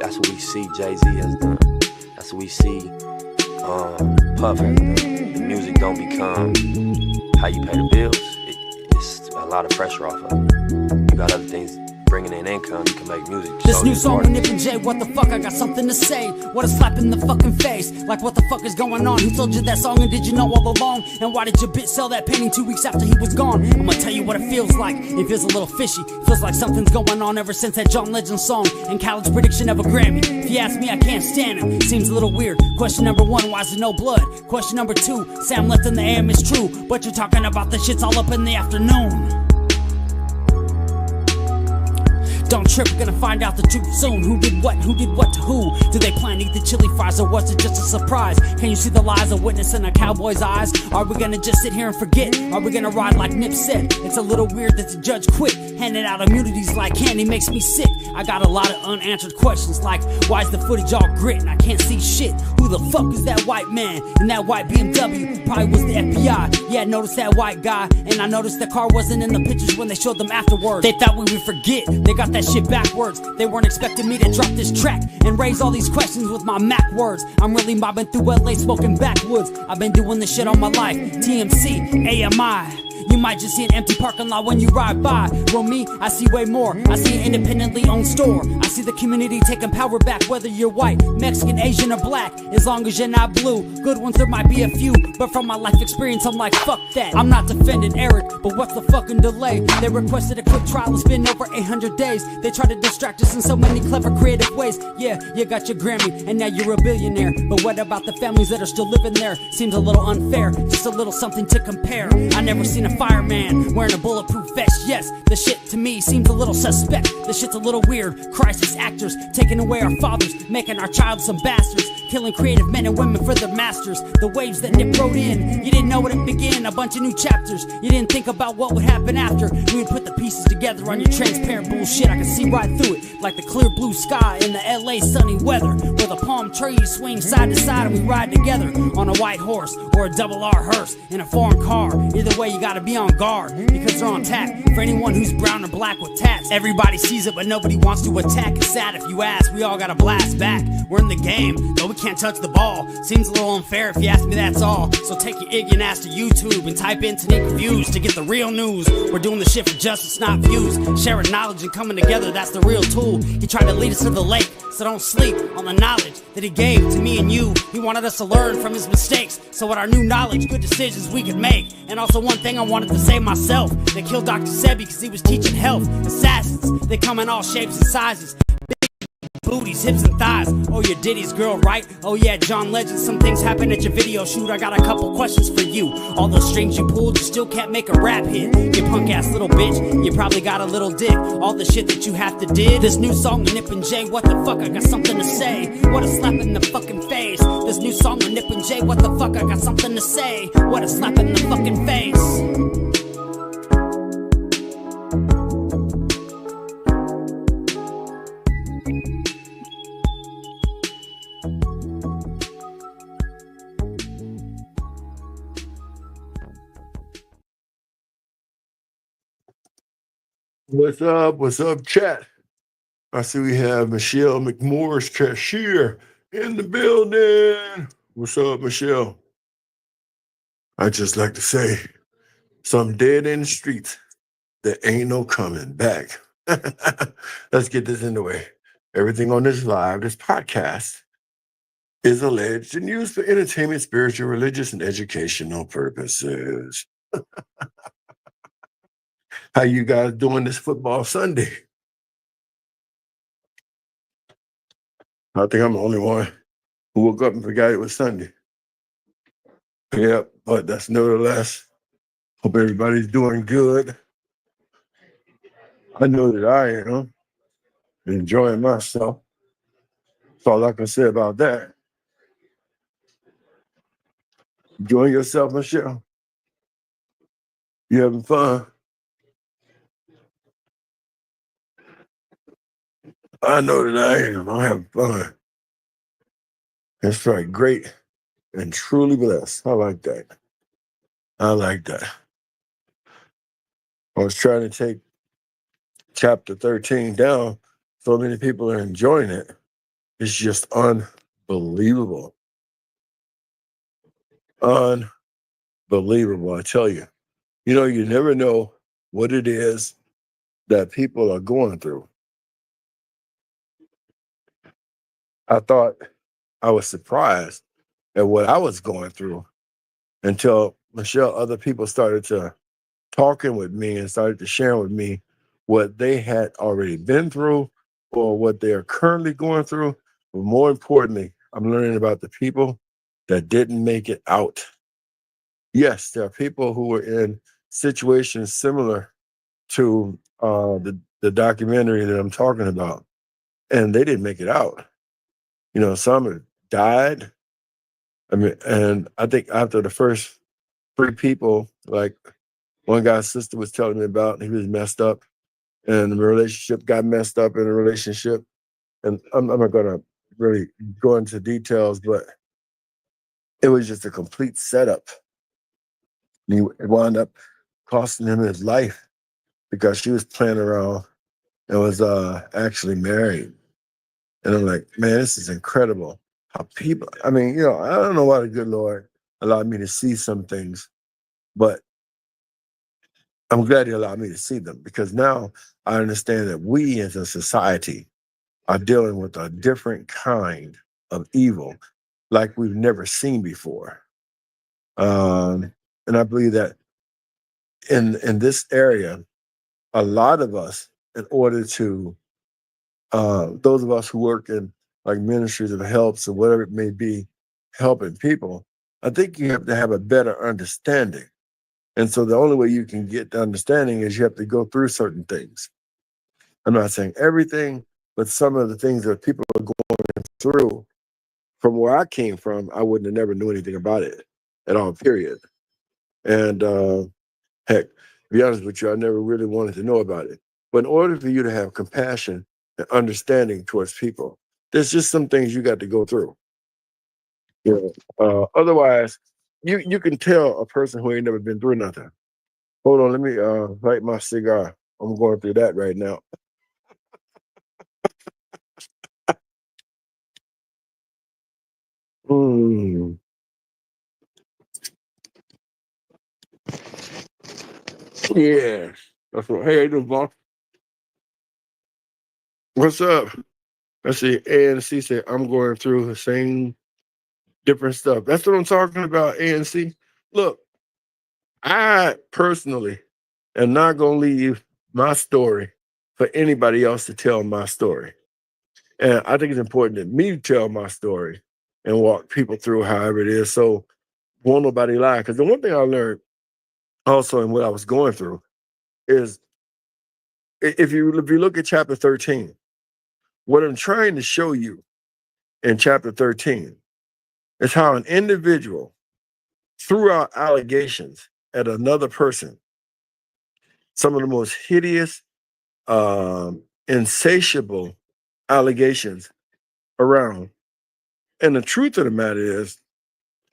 That's what we see Jay-Z has done. That's what we see Puff has done. The music don't become how you pay the bills. It's a lot of pressure off of it. You got other things bringing in income, you can make music. This new song with Nip and Jay, what the fuck, I got something to say. What a slap in the fucking face. Like what the fuck is going on? Who told you that song and did you know all along? And why did your bitch sell that painting 2 weeks after he was gone? I'm gonna tell you what it feels like. It feels a little fishy. Feels like something's going on ever since that John Legend song and Khaled's prediction of a Grammy. If you ask me, I can't stand him. Seems a little weird. Question number one, why is there no blood? Question number two, Sam left in the AM is true, but you're talking about the shits all up in the afternoon. Don't trip, we're gonna find out the truth soon. Who did what to who? Did they plan to eat the chili fries or was it just a surprise? Can you see the lies of witness in a cowboy's eyes? Are we gonna just sit here and forget? Are we gonna ride like Nip said? It's a little weird that the judge quit. Handing out immunities like candy makes me sick. I got a lot of unanswered questions like, why is the footage all grit and I can't see shit? Who the fuck is that white man in that white BMW? Probably was the FBI. Yeah, I noticed that white guy, and I noticed the car wasn't in the pictures when they showed them afterwards. They thought we would forget. They got that shit backwards. They weren't expecting me to drop this track and raise all these questions with my Mac words. I'm really mobbing through LA smoking backwoods. I've been doing this shit all my life. TMC, AMI. You might just see an empty parking lot when you ride by. Well, me, I see way more. I see an independently owned store. I see the community taking power back, whether you're white, Mexican, Asian, or black. As long as you're not blue. Good ones, there might be a few, but from my life experience, I'm like, fuck that. I'm not defending Eric, but what's the fucking delay? They requested a quick trial, it's been over 800 days. They try to distract us in so many clever, creative ways. Yeah, you got your Grammy, and now you're a billionaire. But what about the families that are still living there? Seems a little unfair, just a little something to compare. I never seen a fireman wearing a bulletproof vest. Yes, the shit to me seems a little suspect. The shit's a little weird. Crisis actors taking away our fathers, making our child some bastards, killing creative men and women for their masters. The waves that Nip wrote in, you didn't know where to begin. A bunch of new chapters, you didn't think about what would happen after. We would put the pieces together on your transparent bullshit. I can see right through it, like the clear blue sky in the LA sunny weather, where the palm trees swing side to side and we ride together on a white horse or a double R hearse in a foreign car. Either way, you gotta be on guard, because they're on tap for anyone who's brown or black with tats. Everybody sees it, but nobody wants to attack. It's sad if you ask, we all gotta blast back. We're in the game, though we can't touch the ball. Seems a little unfair if you ask me, that's all. So take your ignorant ass to YouTube and type in Tanique Reviews to get the real news. We're doing the shit for justice, not views. Sharing knowledge and coming together, that's the real tool. He tried to lead us to the lake, so don't sleep on the knowledge that he gave to me and you. He wanted us to learn from his mistakes, so with our new knowledge, good decisions we could make. And also one thing I wanted to say myself, they killed Dr. Sebi because he was teaching health. Assassins, they come in all shapes and sizes. Booties, hips, and thighs. Oh, you're Diddy's girl, right? Oh yeah, John Legend. Some things happen at your video shoot. I got a couple questions for you. All those strings you pulled, you still can't make a rap hit. You punk ass little bitch, you probably got a little dick. All the shit that you have to did. This new song with Nip and Jay, what the fuck? I got something to say. What a slap in the fucking face. This new song with Nip and Jay, what the fuck? I got something to say. What a slap in the fucking face. What's up? What's up, chat? I see we have Michelle McMorris, cashier, in the building. What's up, Michelle? I just like to say, some dead in the streets, there ain't no coming back. Let's get this in the way. Everything on this live, this podcast, is alleged and used for entertainment, spiritual, religious, and educational purposes. How you guys doing this football Sunday? I think I'm the only one who woke up and forgot it was Sunday. Yep, but that's nevertheless. Hope everybody's doing good. I know that I am enjoying myself. That's all I can say about that. Enjoying yourself, Michelle? You having fun? I know that I am. I'm having fun. That's right. Great and truly blessed. I like that. I like that. I was trying to take chapter 13 down. So many people are enjoying it. is just unbelievable. Unbelievable, I tell you. You know, you never know what it is that people are going through. I thought I was surprised at what I was going through until Michelle, other people started to talking with me and started to share with me what they had already been through or what they are currently going through. But more importantly, I'm learning about the people that didn't make it out. Yes, there are people who were in situations similar to the documentary that I'm talking about, and they didn't make it out. You know, some have died. I mean, and I think after the first 3 people, like one guy's sister was telling me about, he was messed up, and the relationship got messed up in a relationship. And I'm not going to really go into details, but it was just a complete setup. And it wound up costing him his life because she was playing around and was actually married. And I'm like, man, this is incredible. How people, I mean, you know, I don't know why the good Lord allowed me to see some things, but I'm glad he allowed me to see them because now I understand that we as a society are dealing with a different kind of evil like we've never seen before. And I believe that in this area, a lot of us, in order to, those of us who work in like ministries of helps or whatever it may be, helping people, I think you have to have a better understanding. And so the only way you can get the understanding is you have to go through certain things. I'm not saying everything, but some of the things that people are going through from where I came from, I wouldn't have never knew anything about it at all, period. And heck, to be honest with you, I never really wanted to know about it. But in order for you to have compassion and understanding towards people, there's just some things you got to go through. You know, otherwise, you can tell a person who ain't never been through nothing. Hold on, let me light my cigar. I'm going through that right now. Mm. Yeah. That's what. Hey, how you doing, boss? What's up? I see ANC said I'm going through the same different stuff. That's what I'm talking about, ANC. Look, I personally am not gonna leave my story for anybody else to tell my story. And I think it's important that me tell my story and walk people through however it is. So won't nobody lie. Because the one thing I learned also in what I was going through is if you look at chapter 13, what I'm trying to show you in chapter 13 is how an individual threw out allegations at another person, some of the most hideous, insatiable allegations around. And the truth of the matter is,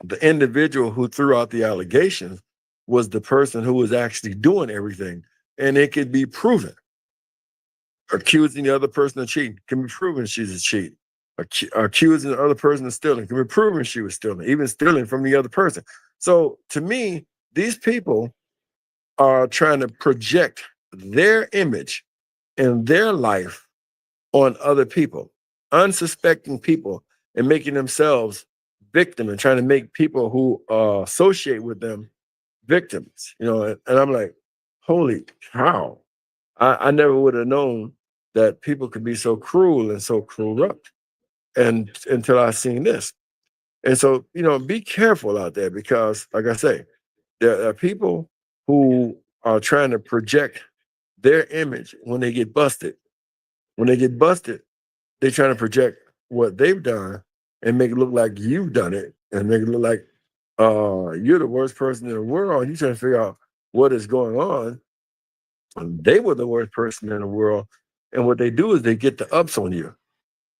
the individual who threw out the allegations was the person who was actually doing everything, and it could be proven. Accusing the other person of cheating can be proven she's a cheat. Accusing the other person of stealing can be proven she was stealing, even stealing from the other person. So to me, these people are trying to project their image and their life on other people, unsuspecting people, and making themselves victim and trying to make people who associate with them victims. You know, and I'm like, holy cow! I never would have known that people could be so cruel and so corrupt, and until I seen this. And so, you know, be careful out there because, like I say, there are people who are trying to project their image when they get busted. When they get busted, they're trying to project what they've done and make it look like you've done it and make it look like you're the worst person in the world. You're trying to figure out what is going on. And they were the worst person in the world. And what they do is they get the ups on you.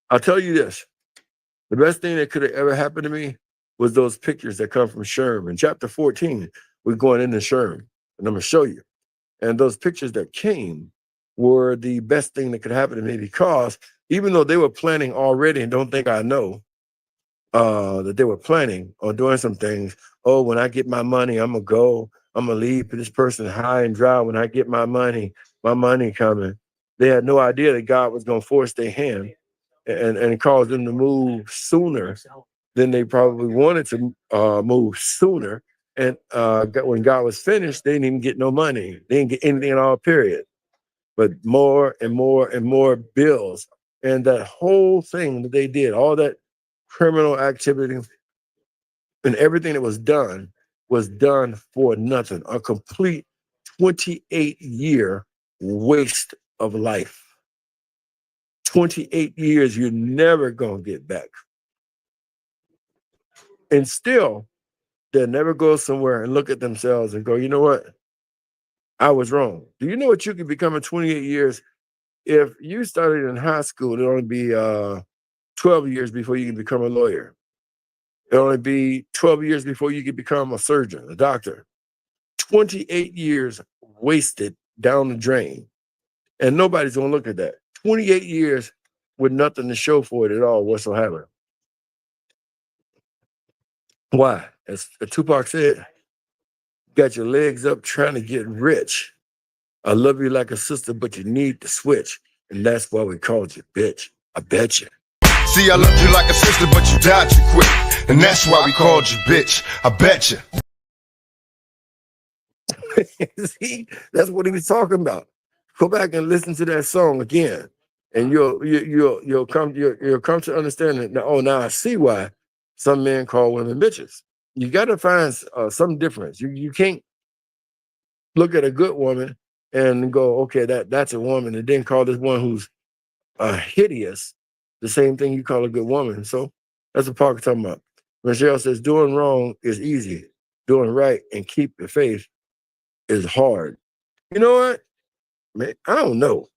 I'll tell you this. The best thing that could have ever happened to me was those pictures that come from Sherm. In chapter 14, we're going into Sherm, and I'm going to show you. And those pictures that came were the best thing that could happen to me, because even though they were planning already, and don't think I know that they were planning on doing some things. Oh, when I get my money, I'm gonna leave this person high and dry. When I get my money coming. They had no idea that God was gonna force their hand and cause them to move sooner than they probably wanted to move sooner. And when God was finished, they didn't even get no money. They didn't get anything at all, period. But more and more and more bills. And that whole thing that they did, all that criminal activity and everything that was done for nothing. A complete 28-year waste of life. 28 years you're never going to get back. And still, they'll never go somewhere and look at themselves and go, you know what? I was wrong. Do you know what you could become in 28 years? If you started in high school, it'd only be 12 years before you can become a lawyer. It'll only be 12 years before you can become a surgeon, a doctor. 28 years wasted down the drain. And nobody's going to look at that. 28 years with nothing to show for it at all whatsoever. Why? As Tupac said, got your legs up trying to get rich. I love you like a sister, but you need to switch. And that's why we called you bitch. I bet you. See, I loved you like a sister, but you died too quick. And that's why we called you bitch. I bet you. See, that's what he was talking about. Go back and listen to that song again, and you'll come to understand it. Now I see why some men call women bitches. You got to find some difference. You can't look at a good woman and go, okay, that's a woman, and then call this one who's hideous the same thing you call a good woman. So that's what Parker's talking about. Michelle says doing wrong is easy, doing right and keep the faith is hard. You know what, man? I don't know.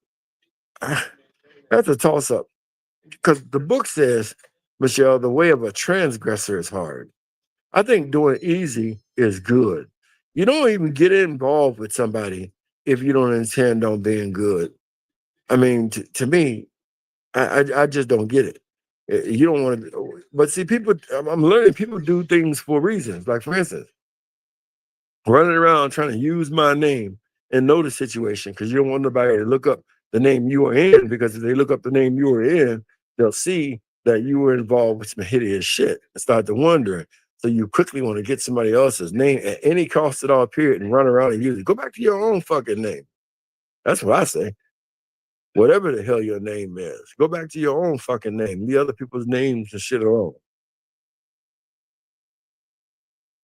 That's a toss-up, because the book says, Michelle, the way of a transgressor is hard. I think doing easy is good. You don't even get involved with somebody if you don't intend on being good. I mean, to me, I just don't get it. You don't want to, but see, people, I'm learning people do things for reasons. Like, for instance, running around trying to use my name and know the situation, because you don't want nobody to look up the name you were in, because if they look up the name you were in, they'll see that you were involved with some hideous shit and start to wonder. So you quickly want to get somebody else's name at any cost at all, period, and run around and use it. Go back to your own fucking name. That's what I say. Whatever the hell your name is, go back to your own fucking name. Leave other people's names and shit alone.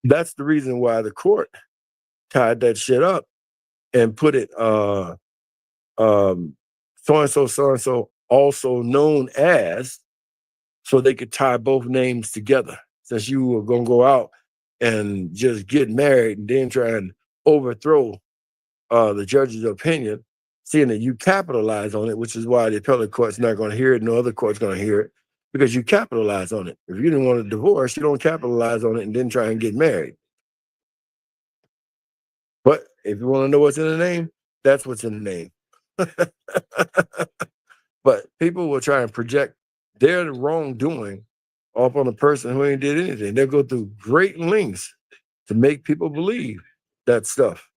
That's the reason why the court tied that shit up and put it so-and-so, also known as, so they could tie both names together. Since you were gonna go out and just get married and then try and overthrow the judge's opinion, seeing that you capitalize on it, which is why the appellate court's not gonna hear it, no other court's gonna hear it, because you capitalize on it. If you didn't want a divorce, you don't capitalize on it and then try and get married. But if you want to know what's in the name, that's what's in the name. But people will try and project their wrongdoing off on a person who ain't did anything. They'll go through great lengths to make people believe that stuff.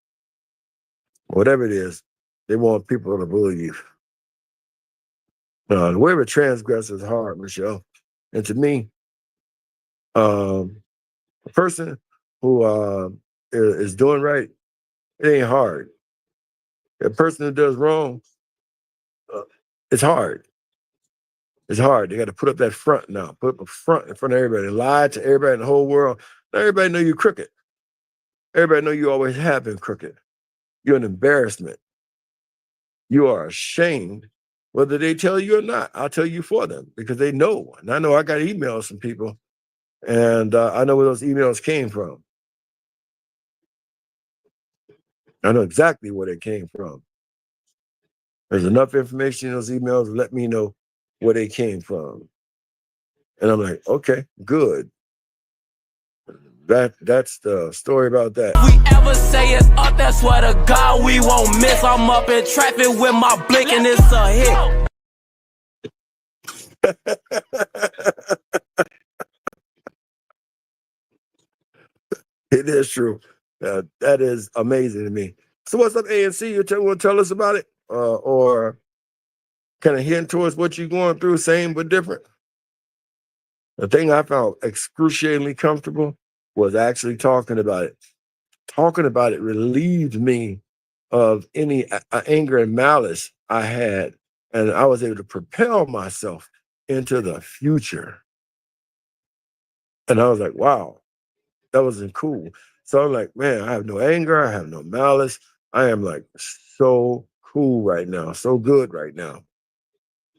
Whatever it is, they want people to believe. The way of a transgressor is hard, Michelle. And to me, a person who is doing right, it ain't hard. A person that does wrong, it's hard. It's hard. They got to put up that front now. Put up a front in front of everybody. Lie to everybody in the whole world. Let everybody know you're crooked. Everybody know you always have been crooked. You're an embarrassment. You are ashamed, whether they tell you or not. I'll tell you for them, because they know. And I know I got emails from people, and I know where those emails came from. I know exactly where they came from. There's enough information in those emails to let me know where they came from. And I'm like, okay, good. That's the story about that. We ever say it's up, that's what a God we won't miss. I'm up in traffic with my blick and it's a hit. It is true. That is amazing to me. So what's up, ANC? You want to tell us about it? Or kind of hint towards what you're going through, same but different? The thing I found excruciatingly comfortable was actually talking about it. Talking about it relieved me of any anger and malice I had, and I was able to propel myself into the future. And I was like, wow, that wasn't cool. So I'm like, man, I have no anger, I have no malice. I am like so cool right now, so good right now.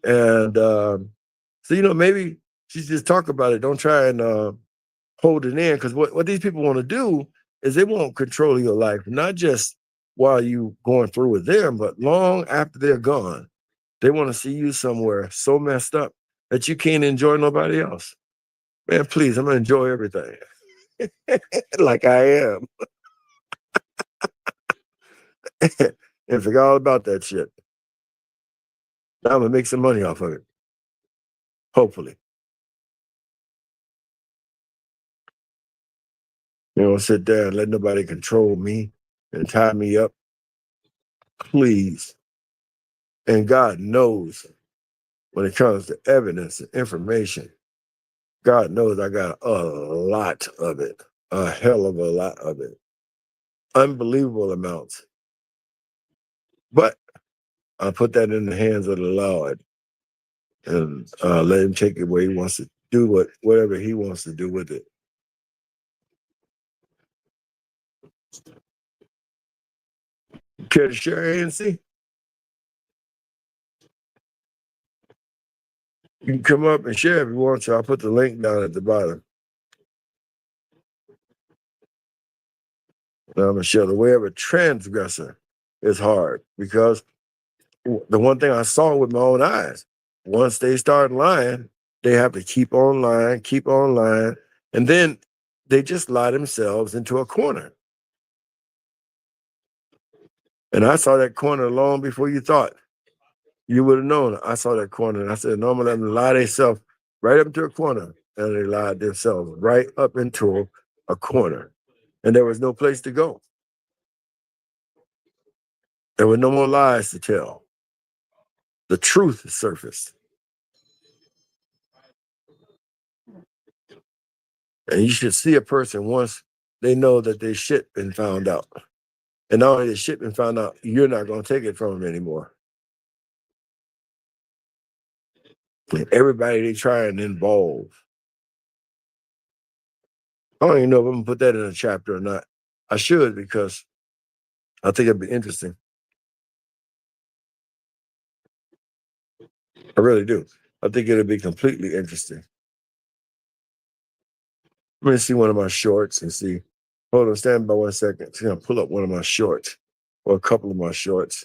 And so, maybe she's just talk about it. Don't try and hold it in, because what these people want to do is they want control of your life, not just while you going through with them, but long after they're gone. They want to see you somewhere so messed up that you can't enjoy nobody else. Man, please, I'm gonna enjoy everything like I am. And forget all about that shit. Now I'm gonna make some money off of it. Hopefully. Sit there and let nobody control me and tie me up. Please. And God knows when it comes to evidence and information, God knows I got a lot of it, a hell of a lot of it. Unbelievable amounts. But I put that in the hands of the Lord and let him take it where he wants to do whatever he wants to do with it. Care to share, ANC? You can come up and share if you want to. I'll put the link down at the bottom. Now, Michelle, the way of a transgressor is hard, because the one thing I saw with my own eyes, once they start lying, they have to keep on lying, and then they just lie themselves into a corner. And I saw that corner long before you thought. You would have known. I saw that corner, and I said, no, I'm gonna let them lie themselves right up into a corner. And they lied themselves right up into a corner. And there was no place to go. There were no more lies to tell. The truth surfaced. And you should see a person once they know that their shit been found out. And not only the shit been found out, you're not going to take it from them anymore. And everybody they try and involve. I don't even know if I'm going to put that in a chapter or not. I should, because I think it'd be interesting. I really do. I think it'll be completely interesting. Let me see one of my shorts and see. Hold on, stand by 1 second. I'm going to pull up one of my shorts, or a couple of my shorts.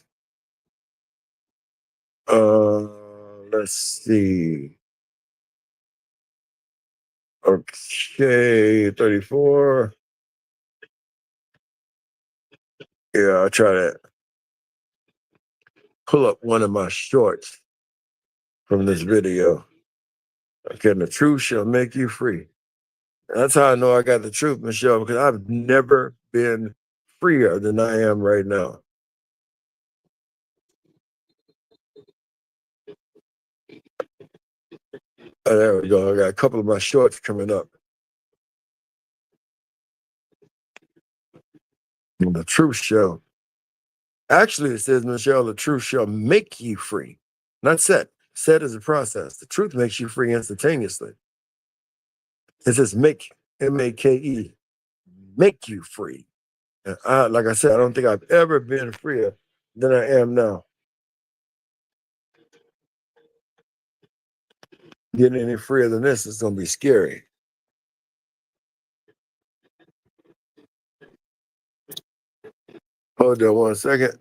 Let's see. Okay, 34. Yeah, I'll try to pull up one of my shorts from this video. Okay, the truth shall make you free. That's how I know I got the truth, Michelle, because I've never been freer than I am right now. Oh, there we go. I got a couple of my shorts coming up. And the truth shall. Actually, it says, Michelle, the truth shall make you free. Not set. Set is a process. The truth makes you free instantaneously. It says make, M-A-K-E, make you free. And like I said, I don't think I've ever been freer than I am now. Getting any freer than this is going to be scary. Hold on 1 second.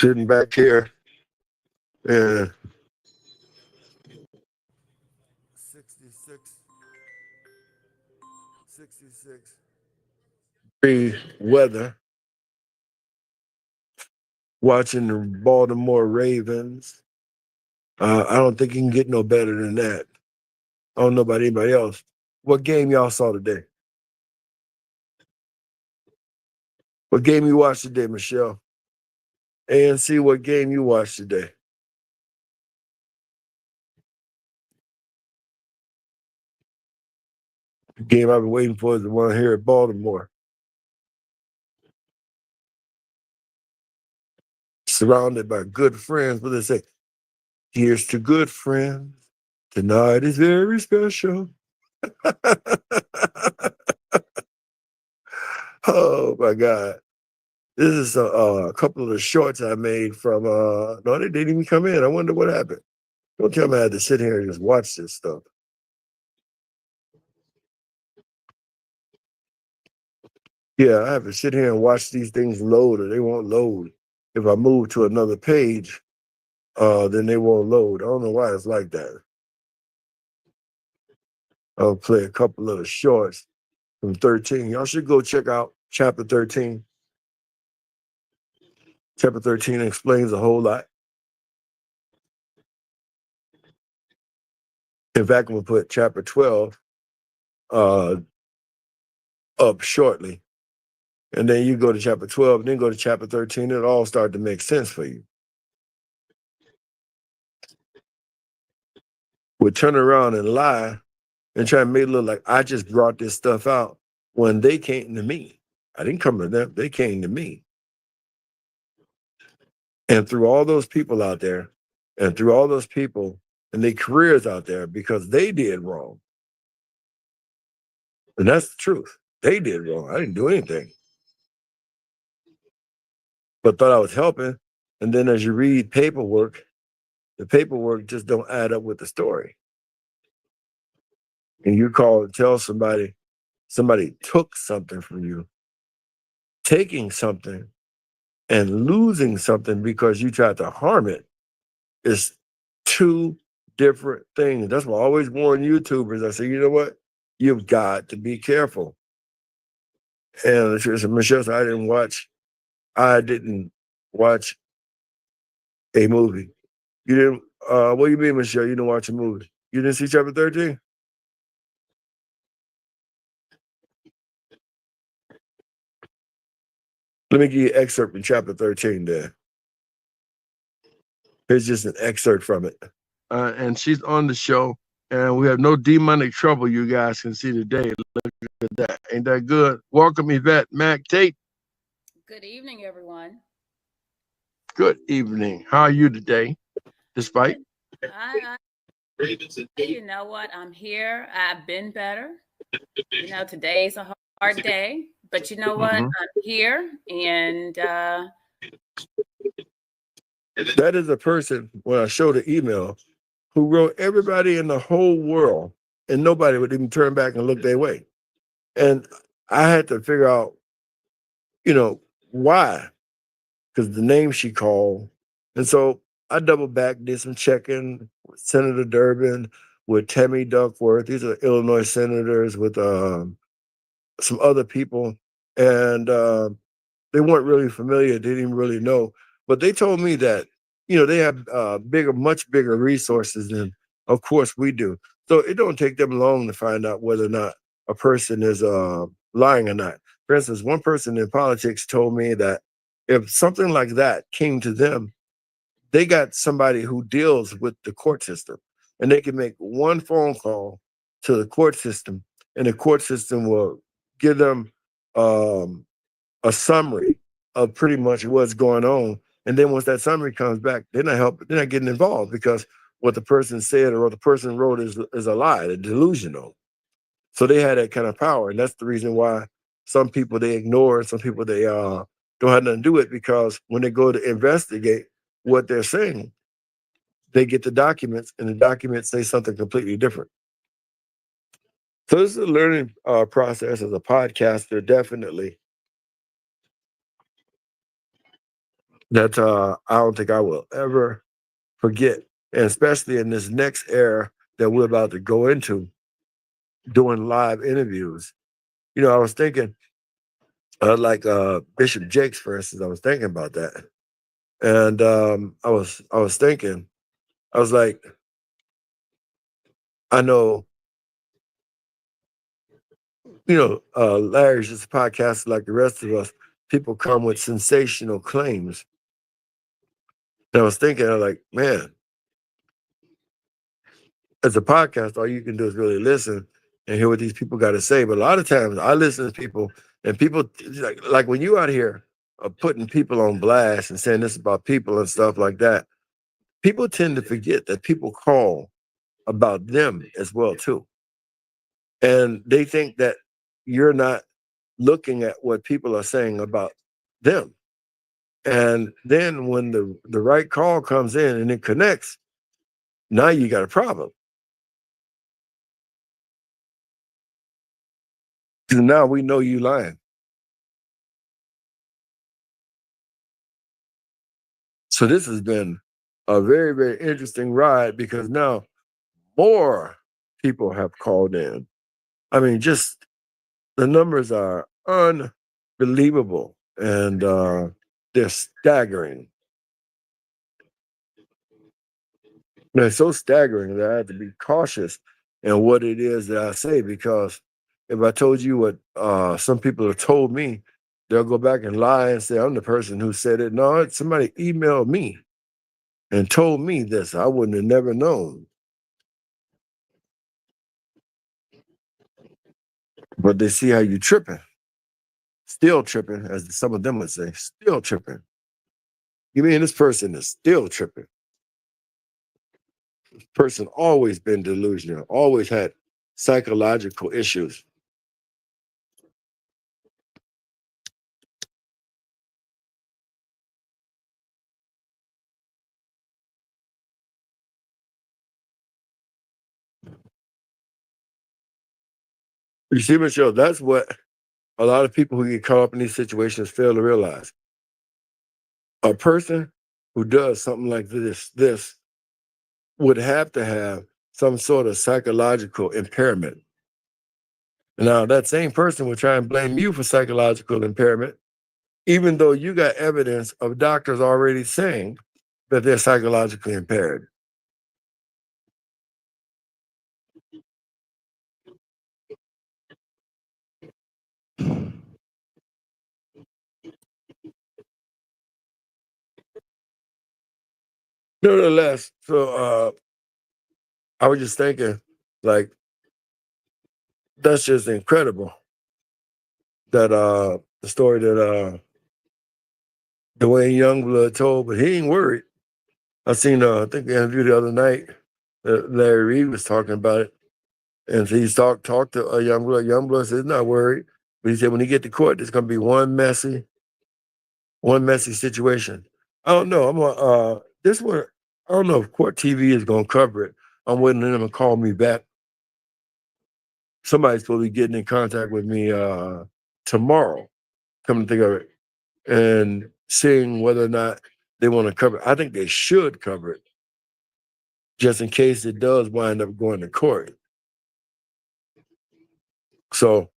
sitting back here and 66 degree weather, watching the Baltimore Ravens. I don't think you can get no better than that. I don't know about anybody else. What game y'all saw today? What game you watched today, Michelle? ANC, what game you watched today? The game I've been waiting for is the one here at Baltimore. Surrounded by good friends. What they say? Here's to good friends. Tonight is very special. Oh my God. This is a couple of the shorts I made from, no, they didn't even come in. I wonder what happened. Don't tell me I had to sit here and just watch this stuff. Yeah, I have to sit here and watch these things load, or they won't load. If I move to another page, then they won't load. I don't know why it's like that. I'll play a couple of the shorts from 13. Y'all should go check out chapter 13. Chapter 13 explains a whole lot. In fact, I'm going to put chapter 12 up shortly. And then you go to chapter 12, and then go to chapter 13. It'll all start to make sense for you. We'll turn around and lie and try to make it look like I just brought this stuff out when they came to me. I didn't come to them. They came to me. And through all those people out there, and through all those people and their careers out there, because they did wrong. And that's the truth. They did wrong. I didn't do anything. But thought I was helping. And then as you read paperwork, the paperwork just don't add up with the story. And you call and tell somebody took something from you. Taking something and losing something because you tried to harm it is two different things. That's why I always warn YouTubers. I say, you know what? You've got to be careful. And Michelle said, I didn't watch a movie. You didn't, what do you mean, Michelle? You didn't watch a movie? You didn't see chapter 13? Let me give you an excerpt from chapter 13 there. Here's just an excerpt from it. And she's on the show, and we have no demonic trouble you guys can see today. Look at that. Ain't that good? Welcome, Yvette Mac Tate. Good evening, everyone. Good evening. How are you today, despite? You know what? I'm here. I've been better. You know, today's a hard day, but you know what? I'm here, and that is a person, when I showed the email, who wrote everybody in the whole world, and nobody would even turn back and look their way. And I had to figure out, you know, why, because the name she called. And so I doubled back, did some checking with Senator Durbin, with Tammy Duckworth. These are Illinois senators, with some other people. And they weren't really familiar, they didn't really know. But they told me that, you know, they have much bigger resources than, of course, we do. So it don't take them long to find out whether or not a person is lying or not. For instance, one person in politics told me that if something like that came to them, they got somebody who deals with the court system, and they can make one phone call to the court system, and the court system will give them a summary of pretty much what's going on. And then once that summary comes back, they're not getting involved, because what the person said or what the person wrote is a lie, they're delusional. So they had that kind of power. And that's the reason why some people they ignore, some people they don't have nothing to do with it, because when they go to investigate what they're saying, they get the documents, and the documents say something completely different. So this is a learning process as a podcaster, definitely. that I don't think I will ever forget. And especially in this next era that we're about to go into, doing live interviews. You know, I was thinking, like Bishop Jakes, for instance, I was thinking about that. And I was thinking, I was like, I know, you know, Larry's just a podcaster like the rest of us. People come with sensational claims. And I was thinking, I was like, man, as a podcast, all you can do is really listen and hear what these people got to say. But a lot of times I listen to people, and people, like when you out here putting people on blast and saying this about people and stuff like that, people tend to forget that people call about them as well too. And they think that you're not looking at what people are saying about them. And then when the right call comes in and it connects, now you got a problem. Because now we know you lying. So this has been a very, very interesting ride because now more people have called in. I mean, just the numbers are unbelievable and they're staggering. They're so staggering that I have to be cautious in what it is that I say, because if I told you what some people have told me, they'll go back and lie and say I'm the person who said it. No, somebody emailed me and told me this. I wouldn't have never known. But they see how you tripping. Still tripping, as some of them would say, still tripping. You mean this person is still tripping? This person always been delusional, always had psychological issues. You see, Michelle, that's what a lot of people who get caught up in these situations fail to realize. A person who does something like this would have to have some sort of psychological impairment. Now, that same person would try and blame you for psychological impairment, even though you got evidence of doctors already saying that they're psychologically impaired. Nevertheless, so I was just thinking, like, that's just incredible that the story that Dwayne Youngblood told, but he ain't worried. I seen I think the interview the other night that Larry Reed was talking about it, and so he's talked to Youngblood. Youngblood said he's not worried, but he said when he get to court, there's gonna be one messy situation. I don't know. This one. I don't know if Court TV is gonna cover it. I'm waiting on them to call me back. Somebody's supposed to be getting in contact with me tomorrow. Come to think of it, and seeing whether or not they want to cover it. I think they should cover it, just in case it does wind up going to court. So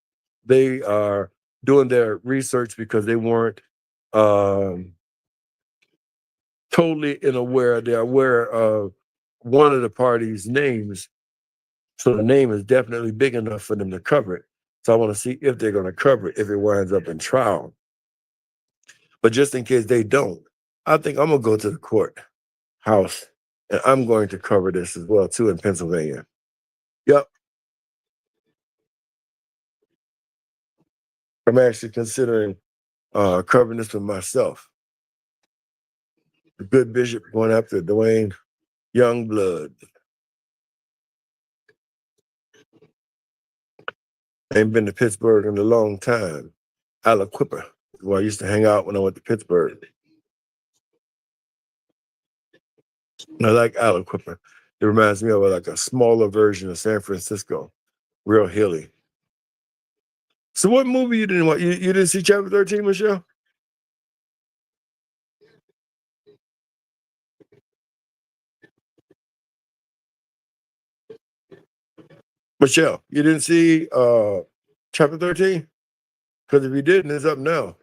they are doing their research because they weren't totally unaware. They're aware of one of the parties' names. So the name is definitely big enough for them to cover it. So I want to see if they're going to cover it if it winds up in trial. But just in case they don't, I think I'm going to go to the courthouse and I'm going to cover this as well, too, in Pennsylvania. Yep. I'm actually considering covering this for myself. The good bishop going after Dwayne Youngblood. I ain't been to Pittsburgh in a long time. Aliquippa, where I used to hang out when I went to Pittsburgh. And I like Aliquippa. It reminds me of like a smaller version of San Francisco, real hilly. So what movie you didn't watch? You didn't see Chapter 13, Michelle? Michelle, you didn't see chapter 13? Because if you didn't, it's up now.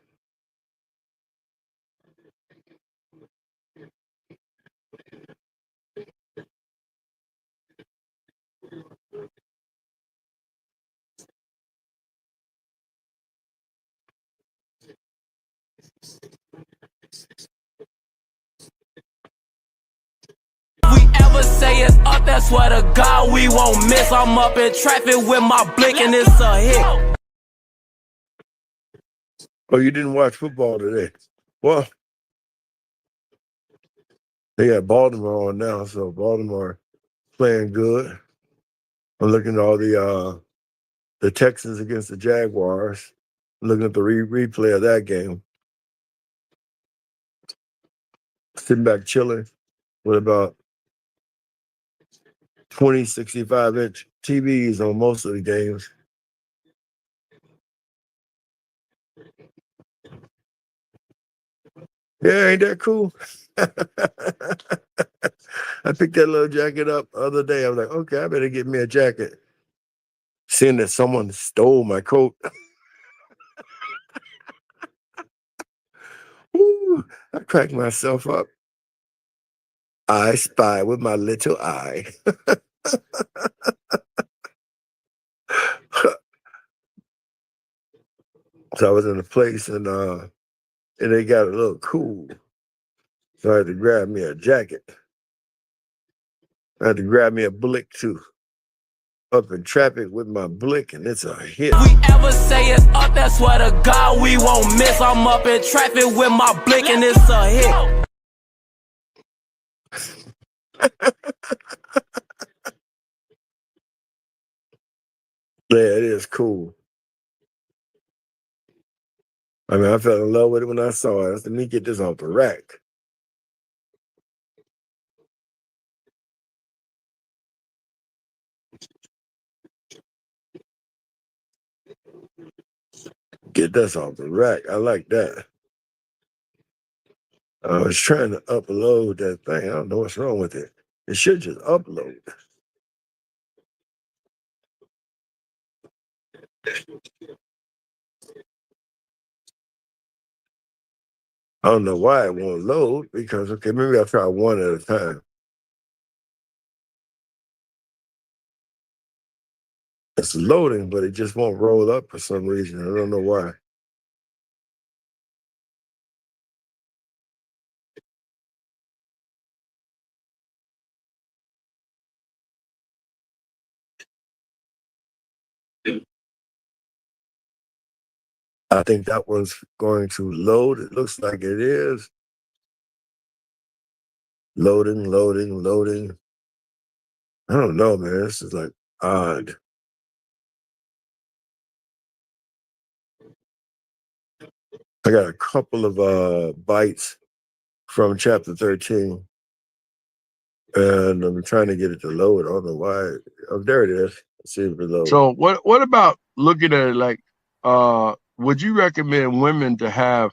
We ever say it's up, that's swear to God we won't miss. I'm up in traffic with my blick and it's a hit. Oh, you didn't watch football today? Well, they got Baltimore on now, so Baltimore playing good. I'm looking at all the Texans against the Jaguars. I'm looking at the replay of that game. Sitting back chilling with about 20, 65-inch TVs on most of the games. Yeah, ain't that cool? I picked that little jacket up the other day. I was like, okay, I better get me a jacket. Seeing that someone stole my coat. Ooh, I cracked myself up. I spy with my little eye. So I was in a place and they got a little cool. So I had to grab me a jacket. I had to grab me a blick too. Up in traffic with my blick, and it's a hit. We ever say it's up, that's swear to God we won't miss. I'm up in traffic with my blick and it's a hit. Yeah, it is cool. I mean, I fell in love with it when I saw it. I said, let me get this off the rack. Get this off the rack. I like that. I was trying to upload that thing. I don't know what's wrong with it. It should just upload. I don't know why it won't load because, okay, maybe I'll try one at a time. It's loading, but it just won't roll up for some reason. I don't know why. I think that one's going to load. It looks like it is. Loading, loading, loading. I don't know, man. This is like odd. I got a couple of bites from chapter 13. And I'm trying to get it to load. I don't know why. Oh, there it is. Let's see if it loads. So what about looking at it like, would you recommend women to have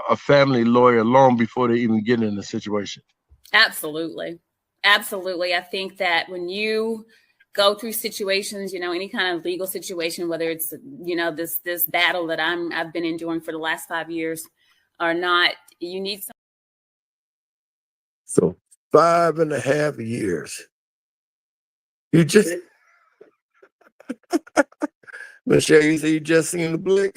a family lawyer long before they even get in the situation? Absolutely. Absolutely. I think that when you go through situations, any kind of legal situation, whether it's, this battle that I've been enduring for the last 5 years or not, you need some. So 5.5 years. You just Michelle, you say you just seen the blick?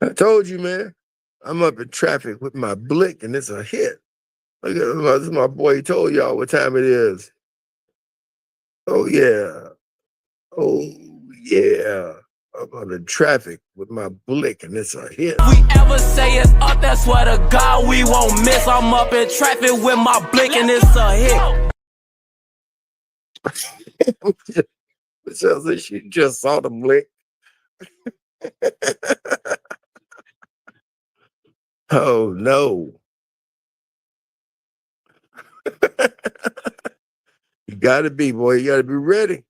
I told you, man. I'm up in traffic with my blick, and it's a hit. Look at this, my boy. He told y'all what time it is. Oh yeah. Oh yeah. I'm on the traffic with my blick, and it's a hit. We ever say it's up, that's swear to God we won't miss. I'm up in traffic with my blick and it's a hit. Michelle said she just saw the blick. Oh no. You gotta be, boy. You gotta be ready.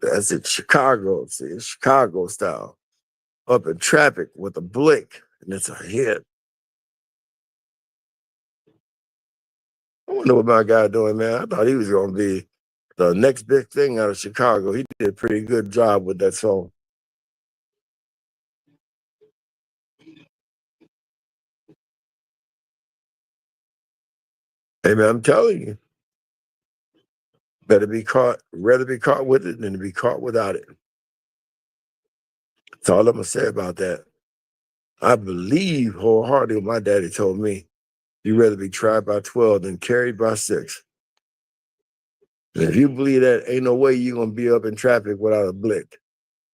That's in Chicago. See, it's Chicago style. Up in traffic with a blick, and it's a hit. wonder what my guy doing, man. I thought he was gonna be the next big thing out of Chicago. He did a pretty good job with that song. Hey man, I'm telling you, rather be caught with it than to be caught without it. That's all I'm gonna say about that. I believe wholeheartedly what my daddy told me. You'd rather be tried by 12 than carried by 6. And if you believe that, ain't no way you're gonna be up in traffic without a blick.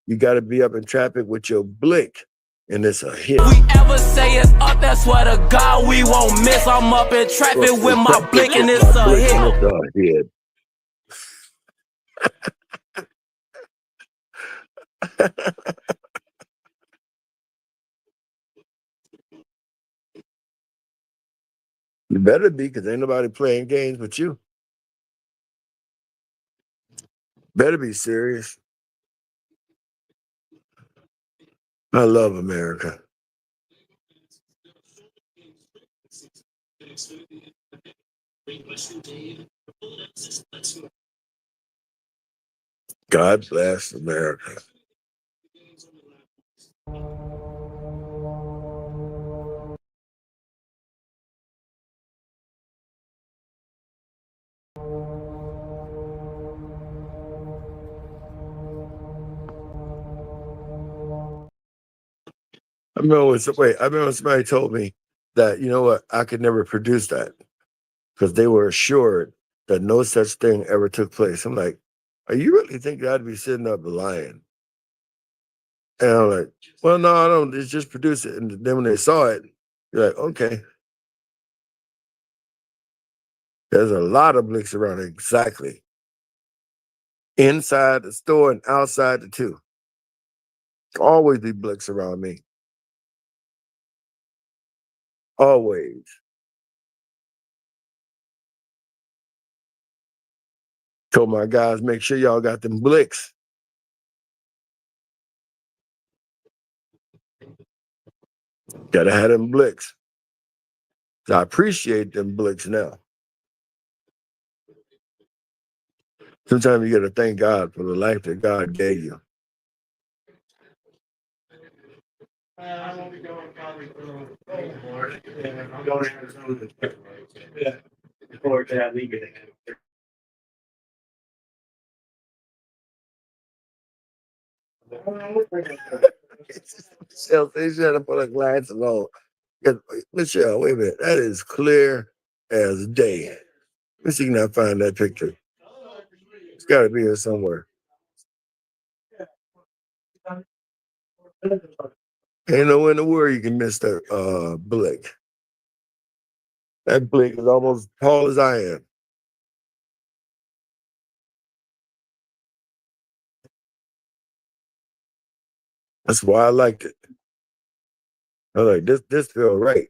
You gotta be up in traffic with your blick, and it's a hit. We ever say it's up, that's what to God we won't miss. I'm up in traffic with my blick and it's a hit. You better be, because ain't nobody playing games with you. Better be serious. I love America. God bless America. I remember when somebody told me that, you know what, I could never produce that because they were assured that no such thing ever took place. I'm like, are you really think I'd be sitting up lying? And I'm like, well, no, I don't. It's just produce it. And then when they saw it, you're like, okay. There's a lot of blicks around it, exactly. Inside the store and outside the two. Always be blicks around me. Always. Told my guys, make sure y'all got them blicks. Gotta have them blicks. I appreciate them blicks now. Sometimes you gotta thank God for the life that God gave you. Michelle, they should have put a glass on. Michelle, wait a minute. That is clear as day. Let me see if I can find that picture. It's got to be here somewhere. Ain't nowhere in the world you can miss that blick. That blick is almost as tall as I am. That's why I liked it. I was like, this feel right.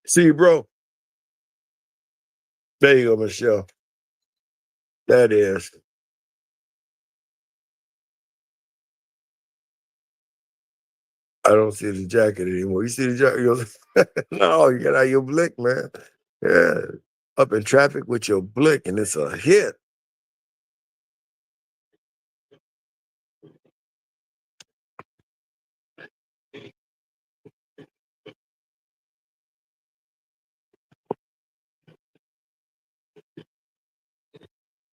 See you, bro. There you go, Michelle. That is. I don't see the jacket anymore. You see the jacket? He goes, no, you got out your blick, man. Yeah. Up in traffic with your blick, and it's a hit.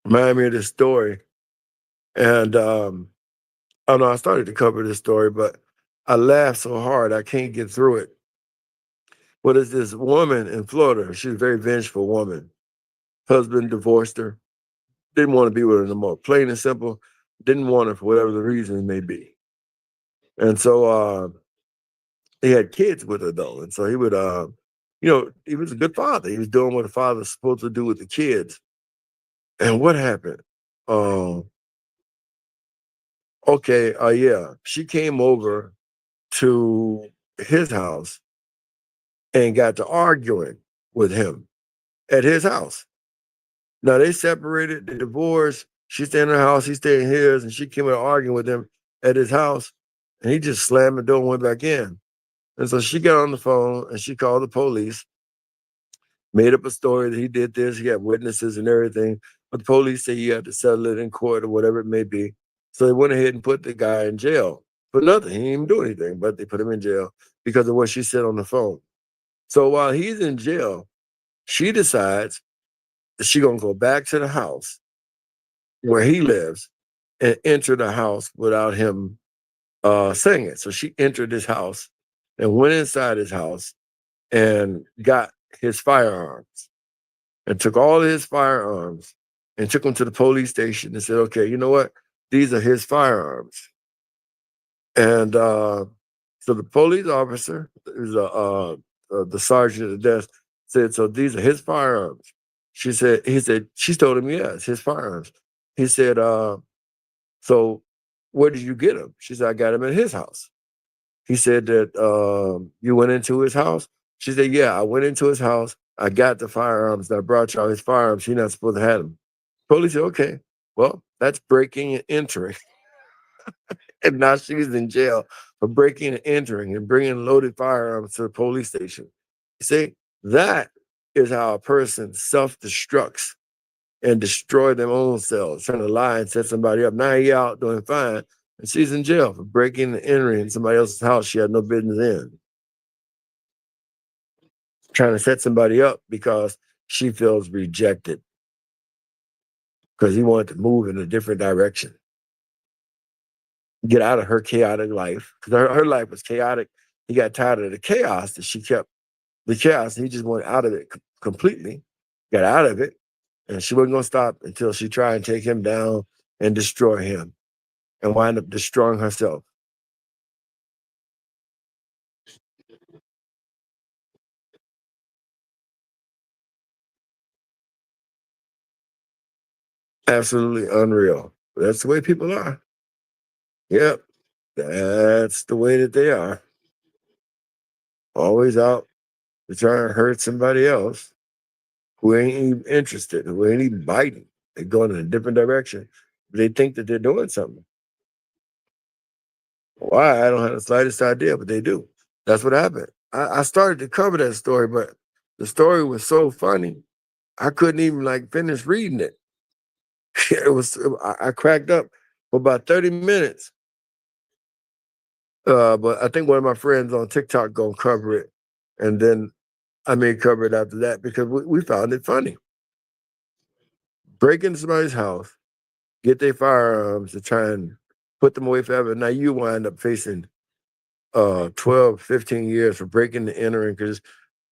Remind me of this story. And I don't know, I started to cover this story, but I laughed so hard I can't get through it. But it's this woman in Florida. She's a very vengeful woman. Husband divorced her. Didn't want to be with her no more. Plain and simple. Didn't want her for whatever the reason may be. And so he had kids with her though. And so he would, he was a good father. He was doing what a father's supposed to do with the kids. And what happened? She came over to his house and got to arguing with him at his house. Now they separated, they divorced. She stayed in her house, he stayed in his, and she came in arguing with him at his house. And he just slammed the door and went back in. And so she got on the phone and she called the police, made up a story that he did this. He had witnesses and everything. But the police say you have to settle it in court or whatever it may be. So they went ahead and put the guy in jail for nothing. He didn't even do anything, but they put him in jail because of what she said on the phone. So while he's in jail, she decides that she's going to go back to the house where he lives and enter the house without him saying it. So she entered his house and went inside his house and got his firearms and took all of his firearms and took them to the police station and said, okay, you know what? These are his firearms. And so the police officer, the sergeant at the desk, said, so these are his firearms. He said, she told him, yes, his firearms. He said, so where did you get them? She said, I got them at his house. He said that you went into his house? She said, yeah, I went into his house. I got the firearms. I brought y'all his firearms. You're not supposed to have them. Police said, okay, well, that's breaking and entering. And now she's in jail for breaking and entering and bringing loaded firearms to the police station. You see, that is how a person self-destructs and destroy their own selves, trying to lie and set somebody up. Now he out doing fine, and she's in jail for breaking and entering somebody else's house she had no business in. Trying to set somebody up because she feels rejected because he wanted to move in a different direction. Get out of her chaotic life, because her life was chaotic. He got tired of the chaos that she kept, the chaos, and he just went out of it completely, got out of it, and she wasn't going to stop until she tried and take him down and destroy him and wind up destroying herself. Absolutely unreal. That's the way people are. Yep, that's the way that they are. Always out to try and hurt somebody else who ain't even interested, who ain't even biting. They're going in a different direction. They think that they're doing something. Why? I don't have the slightest idea, but they do. That's what happened. I started to cover that story, but the story was so funny, I couldn't even like finish reading it. I cracked up for about 30 minutes. But I think one of my friends on TikTok gonna cover it, and then I may cover it after that because we found it funny. Break into somebody's house, get their firearms to try and put them away forever. Now you wind up facing 12, 15 years for breaking and entering because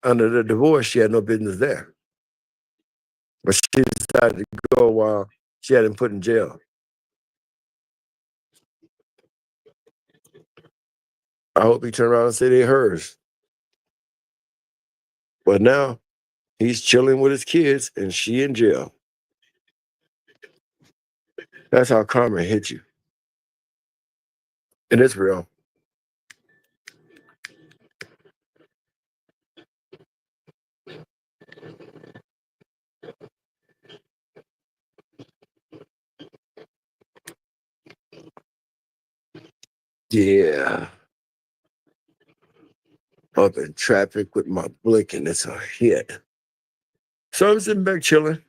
under the divorce, she had no business there. But she decided to go while she had him put in jail. I hope he turned around and said they're hers. But now he's chilling with his kids and she in jail. That's how karma hits you. And it's real. Yeah. Up in traffic with my blick and it's a hit. So I'm sitting back chilling,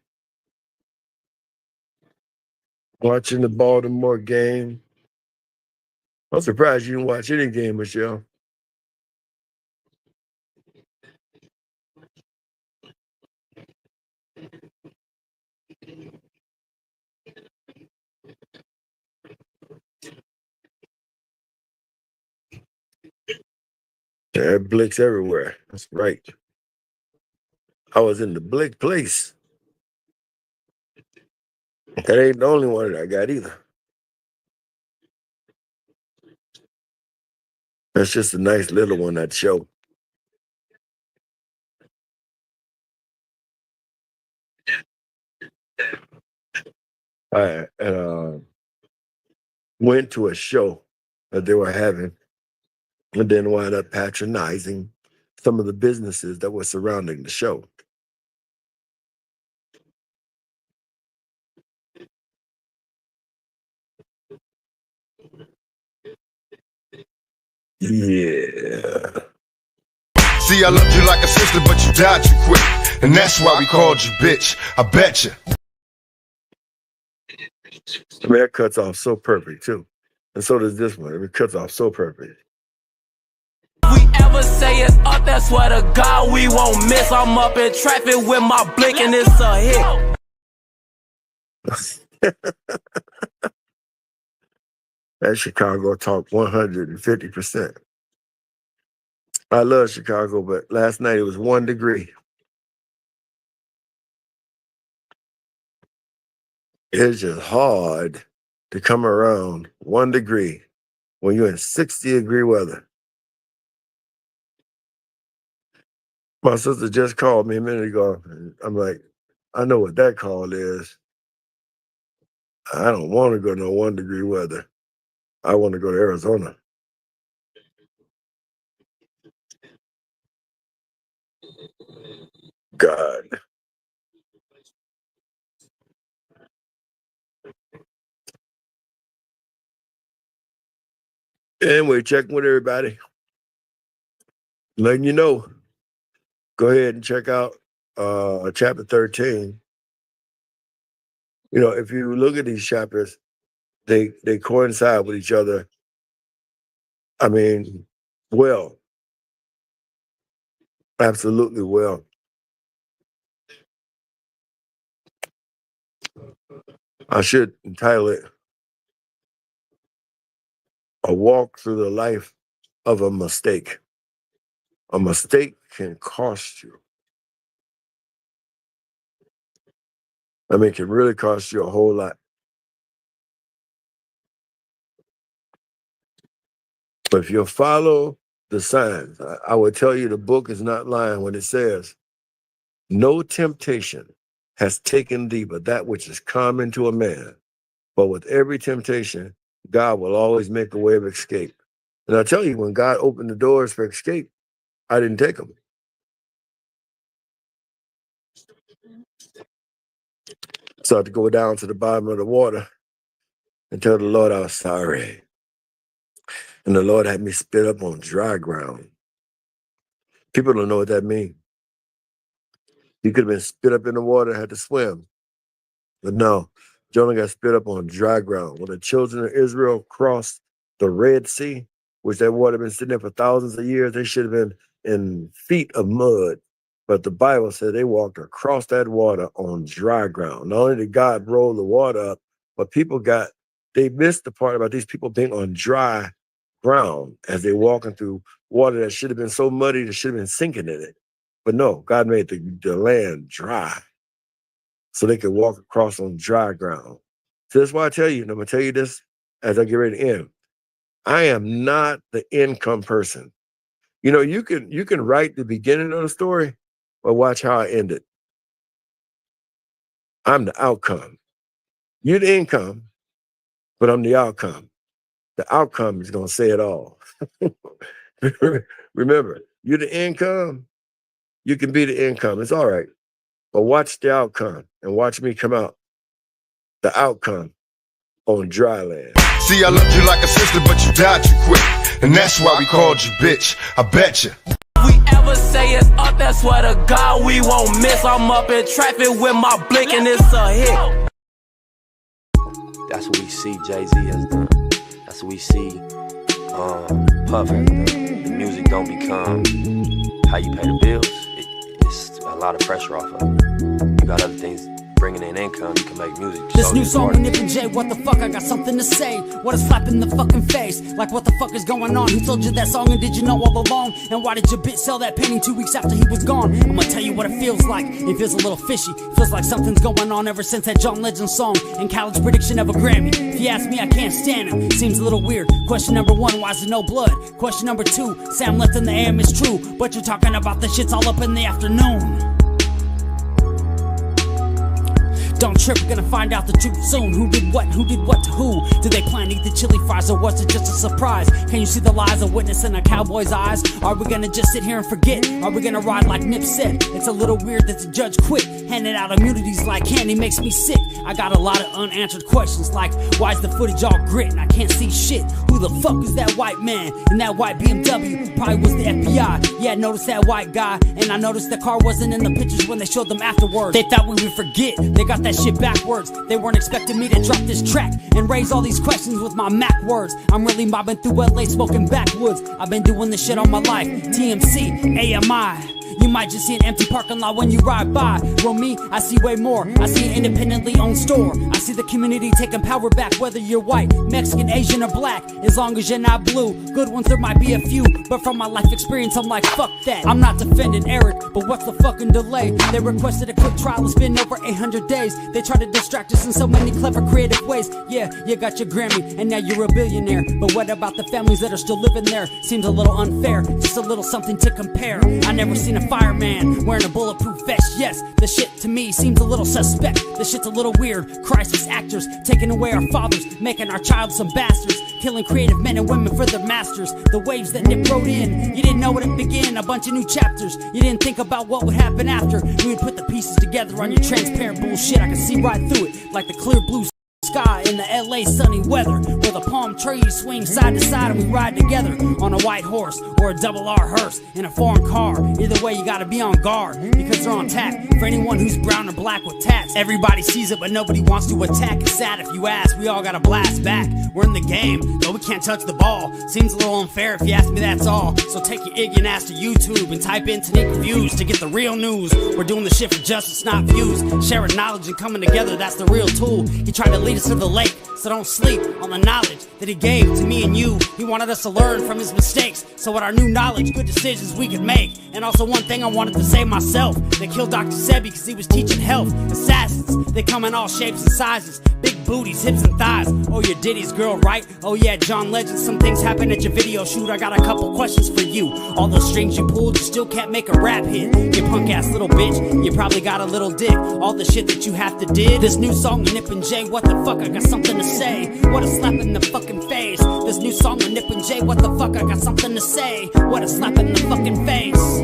watching the Baltimore game. I'm surprised you didn't watch any game, Michelle. There are blicks everywhere. That's right. I was in the blick place. That ain't the only one that I got either. That's just a nice little one that show. I went to a show that they were having and then wound up patronizing some of the businesses that were surrounding the show. Yeah. See, I loved you like a sister, but you died too quick. And that's why we called you bitch. I bet you. I mean, that cuts off so perfect, too. And so does this one. It cuts off so perfect. We ever say it's up, that's what to God we won't miss. I'm up in traffic with my blick and it's a hit. That Chicago talk 150%. I love Chicago, but last night it was 1 degree. It's just hard to come around 1 degree when you're in 60-degree weather. My sister just called me a minute ago. And I'm like, I know what that call is. I don't want to go to 1 degree weather. I want to go to Arizona. God. Anyway, checking with everybody. Letting you know. Go ahead and check out chapter 13. You know, if you look at these chapters, they coincide with each other. I mean, well. Absolutely well. I should entitle it A Walk Through the Life of a Mistake. A mistake can cost you. I mean, it can really cost you a whole lot. But if you'll follow the signs, I would tell you the book is not lying when it says, no temptation has taken thee but that which is common to a man. But with every temptation, God will always make a way of escape. And I tell you, when God opened the doors for escape, I didn't take them. So I had to go down to the bottom of the water and tell the Lord I was sorry. And the Lord had me spit up on dry ground. People don't know what that means. You could have been spit up in the water, had to swim. But no, Jonah got spit up on dry ground. When the children of Israel crossed the Red Sea, which that water had been sitting there for thousands of years, they should have been in feet of mud. But the Bible said they walked across that water on dry ground. Not only did God roll the water up, but they missed the part about these people being on dry ground as they're walking through water that should have been so muddy that should have been sinking in it. But no, God made the land dry so they could walk across on dry ground. So that's why I tell you, and I'm going to tell you this as I get ready to end. I am not the income person. You know, you can write the beginning of the story, but watch how I end it. I'm the outcome. You're the income, but I'm the outcome. The outcome is going to say it all. Remember, you're the income. You can be the income. It's all right. But watch the outcome and watch me come out. The outcome on dry land. See, I loved you like a sister, but you died too quick. And that's why we called you bitch. I bet you. We ever say it's up, that's what to God we won't miss. I'm up in traffic with my blick and it's a hit. That's what we see Jay-Z has done. That's what we see Puff has done. The music don't become how you pay the bills. It's a lot of pressure off of it. You got other things bringing in income, you can make music. This new song with Nip and Jay, what the fuck, I got something to say. What a slap in the fucking face. Like what the fuck is going on? Who told you that song and did you know all along? And why did your bitch sell that painting 2 weeks after he was gone? I'm gonna tell you what it feels like. It feels a little fishy. Feels like something's going on ever since that John Legend song and college prediction of a Grammy. If you ask me, I can't stand him. Seems a little weird. Question number 1, why is there no blood? Question number 2, Sam left in the AM is true, but you're talking about the shits all up in the afternoon. Don't trip, we're gonna find out the truth soon. Who did what to who? Did they plan to eat the chili fries or was it just a surprise? Can you see the lies of witness in a cowboy's eyes? Are we gonna just sit here and forget? Are we gonna ride like Nip said? It's a little weird that the judge quit. Handing out immunities like candy makes me sick. I got a lot of unanswered questions like, why's the footage all grit and I can't see shit? Who the fuck is that white man in that white BMW? Probably was the FBI. Yeah, I noticed that white guy, and I noticed the car wasn't in the pictures when they showed them afterwards. They thought we would forget, they got that shit backwards. They weren't expecting me to drop this track and raise all these questions with my Mac words. I'm really mobbing through LA smoking backwoods. I've been doing this shit all my life. TMC, AMI. You might just see an empty parking lot when you ride by. Well, me, I see way more. I see an independently owned store. I see the community taking power back, whether you're white, Mexican, Asian, or black. As long as you're not blue. Good ones, there might be a few, but from my life experience, I'm like, fuck that. I'm not defending Eric, but what's the fucking delay? They requested a quick trial, it's been over 800 days. They try to distract us in so many clever, creative ways. Yeah, you got your Grammy, and now you're a billionaire. But what about the families that are still living there? Seems a little unfair, just a little something to compare. I never seen a fireman wearing a bulletproof vest. Yes, the shit to me seems a little suspect. The shit's a little weird. Crisis actors taking away our fathers, making our child some bastards, killing creative men and women for their masters. The waves that Nip wrote in, you didn't know when it began. A bunch of new chapters. You didn't think about what would happen after. We would put the pieces together on your transparent bullshit. I can see right through it, like the clear blue sky in the LA sunny weather, where the palm trees swing side to side and we ride together on a white horse or a double R hearse in a foreign car. Either way, you gotta be on guard because they're on tap for anyone who's brown or black with tats. Everybody sees it, but nobody wants to attack. It's sad if you ask, we all gotta blast back. We're in the game, but we can't touch the ball. Seems a little unfair if you ask me, that's all. So take your ignorant ass to YouTube and type in Tanique Reviews to get the real news. We're doing the shit for justice, not views. Sharing knowledge and coming together, that's the real tool. He tried to lead us to the lake, so don't sleep on the knowledge that he gave to me and you. He wanted us to learn from his mistakes, so with our new knowledge, good decisions we could make. And also one thing I wanted to say myself, they killed Dr. Sebi because he was teaching health. Assassins, they come in all shapes and sizes, big booties, hips and thighs. Oh, you're Diddy's girl, right? Oh yeah, John Legend, some things happen at your video shoot. I got a couple questions for you. All those strings you pulled, you still can't make a rap hit. You punk ass little bitch, you probably got a little dick. All the shit that you have to did. This new song with Nip and Jay, what the fuck, I got something to say. What a slap in the fucking face. This new song with Nip and Jay, what the fuck, I got something to say. What a slap in the fucking face.